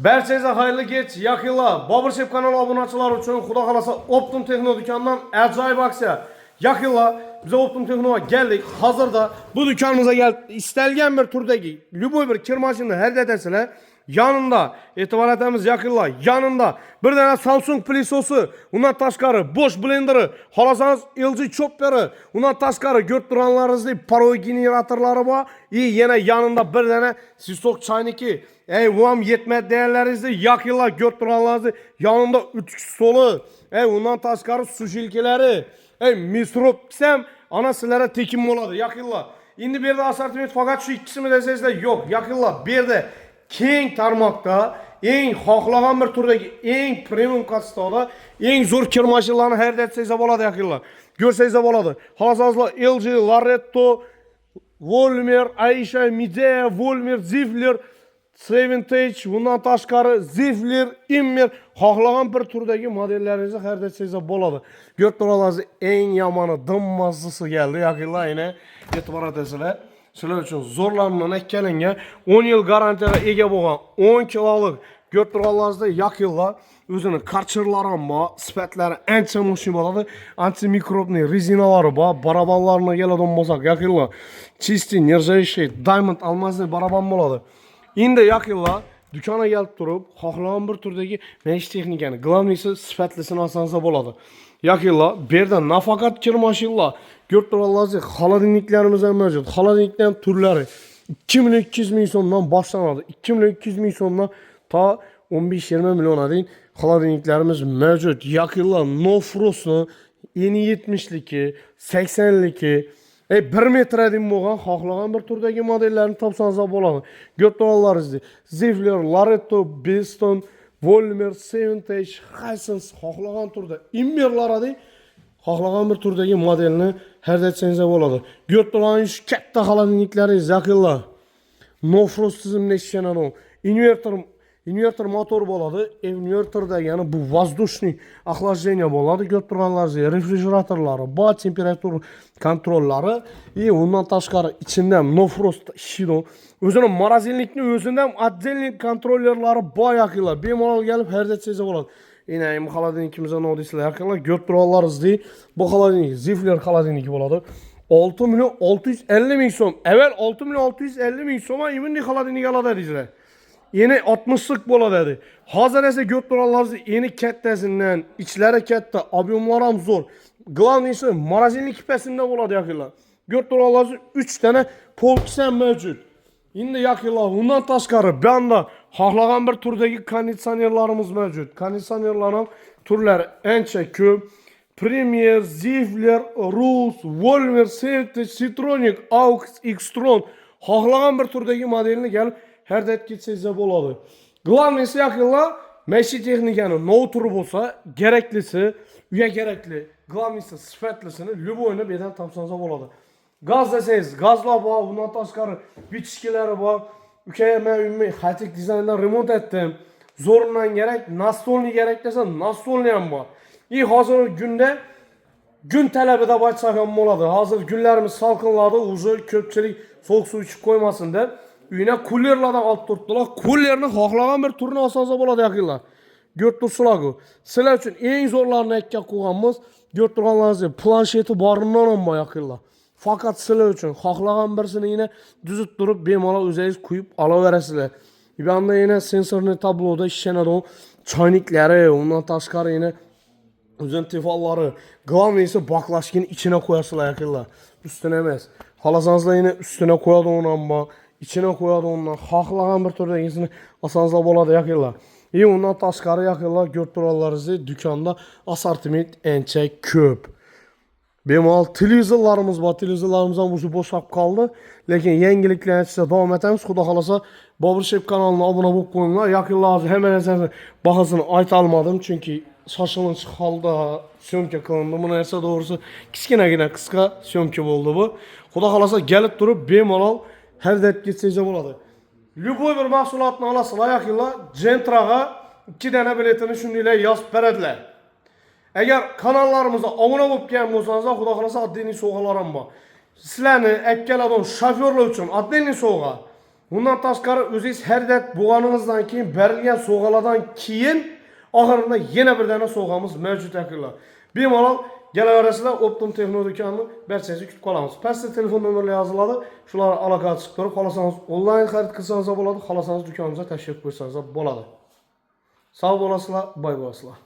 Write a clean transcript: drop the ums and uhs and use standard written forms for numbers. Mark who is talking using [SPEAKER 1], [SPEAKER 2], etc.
[SPEAKER 1] Barchangizga xayrli kech, yaqinlar. Barbershop kanali obunachilar uchun xudo xolasa Optum Texno do'konidan ajoyib aksiya. Yaqinlar, biz Optum Texnoga keldik. Hozirda bu do'konimizga kelib istalgan bir turdagi любой bir kir mashinani haydatarsizlar. Yanında, e'tibor etamiz yaqinlar, yanında bir dana Samsung pilisosi, undan tashqari Bosch blenderi, xolasangiz LG chopperi, undan tashqari ko'rib turganlaringizdek parol generatorlari bor. Yana yanında bir dana sisok chayniki. Bu ham yetmedi değerlerinizde yaqinlar ko'rib turganlaringizni yanında ütük stoli, undan tashqari su jilkalari, mistrop desam, ana sizlarga tekin bo'ladi yaqinlar. Endi bu yerda assortiment faqat shu ikkisini desangizlar yo'q. Yaqinlar bu yerda keng tarmoqda eng xohlagan bir turdagi eng premium katstada eng zo'r kir mashinalarini haydatasangiz bo'ladi yaqinlar. Ko'rsangiz bo'ladi. Xohlasangiz LG, Laretto, Volmer, Aisha, Midea, Volmer, Zifler, Seventage, bundan tashqari Zifler, Immer xohlagan bir turdagi modellaringizni haydatasangiz bo'ladi. Ko'rib turganlaringiz eng yomoni dimmazisi keldi yaqinlar, yana e'tibor etasizlar. Sizlar uchun zo'rlanmadan ekkalinga 10 yil garantiyaga ega bo'lgan 10 kilolik ko'rib turganlaringizda yaqinlar o'zini karchirlari ham bor, sifatlari ancha mushkul bo'ladi. Antimikrobli rezinalari bor, barabanlarni keladigan bo'lsak yaqinlar чистый нержавеющий diamond almazli baraban bo'ladi. Endi yaqinlar do'konga kelib turib, xohlagan bir turdagi mesh texnikani, glavnisi sifatlisini olsangiz bo'ladi. Yaqinlar, bu yerda nafaqat kir mashinlar, ko'rib turganlaringizdek xolodilniklarimiz ham mavjud. Xolodilniklar turlari 2 million 200 ming so'mdan boshlanadi. 2 million 200 ming so'mdan ta 15-20 millionga xolodilniklarimiz mavjud. Yaqinlar, no frostni eni 70liki, 80liki 1 metrdan bo'lgan xohlagan bir turdagi modellarni topsangiz bo'ladi. Ko'rib turganlaringizdek Zifler, Laretto, Beston, Volmer, Seventage, Hisense xohlagan turda Immerlarning xohlagan bir turdagi modelni haydatasangiz bo'ladi. Ko'rib turganingiz katta xolodilniklaringiz yaqinlar. No frost tizimli ishlanadi. Invertor motor bo'ladi. Invertorda ya'ni bu воздушный охлаждение bo'ladi. Ko'rib turganlaringiz refrigeratorlari, bor temperatura kontrollari, undan tashqari ichida no frost ishlaydi. O'zining morozelnikning o'zida ham отдельный kontrollerlari bor yaqinlar. Bemalol kelib haydatsangiz bo'ladi. Yine bu xolodilnikimizga nodislar yaqinlar ko'rib turganlaringizdek, bu xolodilnik Zifler xolodilniki bo'ladi. 6 million 650 ming so'm. Evvel 6 million 650 ming so'mga imindi xolodilnik oladi deydilar. Yeni 60'lık bo'ladi dedi. Hozir esa ko'rib turganlaringiz yeni kattasidan, ichlari katta, obyomlari ham zo'r. Glavnisi morozelnik kipasida bo'ladi yaqinlar. Ko'rib turganlaringiz 3 tane polkisi ham mavjud. Endi yaqinlar, undan tashqari banda xohlagan bir turdagi konditsionerlarimiz mavjud. Konditsionerlar ham turlari ancha ko'p. Premier, Zifler, Rules, Volmer, Seventage, Citronic, Aux, Xtron xohlagan bir turdagi modelni kelib haydat ketsangiz bo'ladi. Glavnisi yaqinlar mesh texnikani nouturi bo'lsa, keraklisi, uya kerakli, glavnisi sifatlisini любойni bedan topsangiz bo'ladi. Gaz desangiz, gazlar bor, bundan tashqari bichishkalari bor. Ukaya men uyimni high-tech dizayndan remont etdim. Zo'rundan kerak, nastolni kerak desa, nastolni ham bor. Hozirgi kunda gün talabida aytsak ham bo'ladi. Hozir kunlarimiz salqinladi, o'zi ko'pchilik sovuq suv ichib qo'ymasin deb uyina kullerlardan olib turibdilar. Kullerni xohlagan bir turini olsangiz bo'ladi yaqinlar. Ko'rib turibsizlar-ku. Sizlar uchun eng zo'rlarini aytgan qo'yganmiz. Ko'rib turganlaringizdek plansheti boridan ham bor yaqinlar. Faqat sizlar uchun xohlagan birsini yine düzüp durup bemalol o'zingiz quyib olaverasizlar. Bunda yine sensorli tabloda ishlanadi. Choyniklari, undan tashqari yine o'zin tefallari, glavnisi baklashkini ichine qo'yasizlar yaqinlar. Üstüne emas. Xohlasangiz yine üstüne qo'yadi ondan bor. İçine koyadi ondan xohlagan bir turdagisini olsangiz bo'ladi yaqinlar. Undan tashqari yaqinlar ko'rib turganlaringizdek do'konda assortiment ancha ko'p. Bemalol televizorlarimiz bor. Televizorlarimiz ham o'zi bo'shab qoldi. Lekin yangiliklar aytsa davom etamiz. Xudo xolasa Barbershop kanalına obuna bo'lib qo'yinglar. Yaqinlar hamma narsani bahosini ayta olmadim chunki shoshilinch holda syomka qilindi. Bu narsa to'g'risi kichkinagina qisqa syomka bo'ldi bu. Xudo xolasa kelib turib bemalol haydat ketsangiz bo'ladi. Любой bir mahsulotni olasizlar yaqinlar, Gentraga 2 dana biletini shundaylar yozib beradilar. Agar kanallarımıza obuna bo'lib kelgan bo'lsangiz, xudo xolasa отдельный sovg'alar ham bor. Sizlarni aytgan odam shofyorlar uchun отдельный sovg'a. Bundan tashqari o'zingiz har dat bo'lganingizdan keyin berilgan sovg'alardan keyin oxirida yana bir dona sovg'amiz mavjud akillar. Bemalol kelaverasizlar Optum Texno do'konini barchangizni kutib qolamiz. Pastda telefon nomerlari yoziladi. Shularga aloqa chiqib turib, xolasangiz onlayn xarid qilsangiz bo'ladi, xolasangiz do'konimizga tashrif buyursangiz bo'ladi. Sog' bo'lasizlar, boy bo'lasizlar.